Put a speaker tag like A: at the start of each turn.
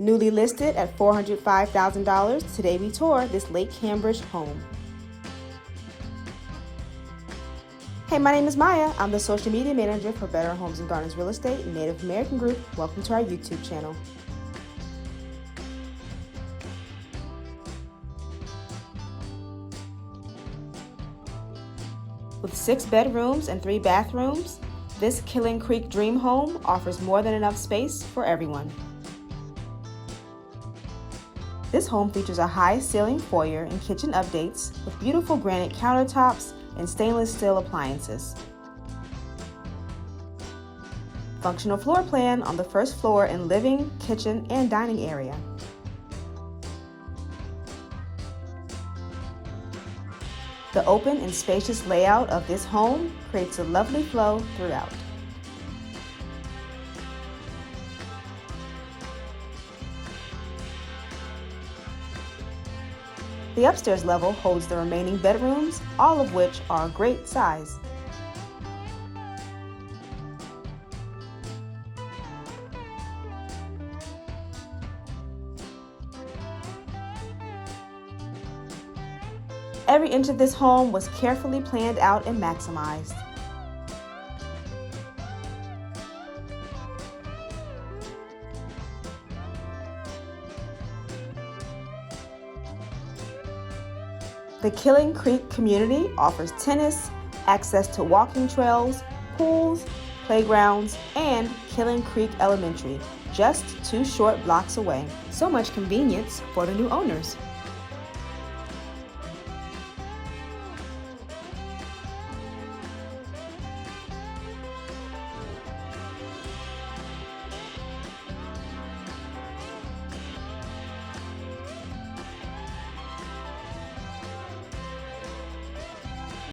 A: Newly listed at $405,000, today we tour this Lake Cambridge home. Hey, my name is Maya. I'm the social media manager for Better Homes and Gardens Real Estate Native American Group. Welcome to our YouTube channel. With 6 bedrooms and 3 bathrooms, this Kiln Creek dream home offers more than enough space for everyone. This home features a high-ceiling foyer and kitchen updates with beautiful granite countertops and stainless steel appliances. Functional floor plan on the first floor in living, kitchen, and dining area. The open and spacious layout of this home creates a lovely flow throughout. The upstairs level holds the remaining bedrooms, all of which are a great size. Every inch of this home was carefully planned out and maximized. The Kiln Creek community offers tennis, access to walking trails, pools, playgrounds, and Kiln Creek Elementary, just 2 short blocks away. So much convenience for the new owners.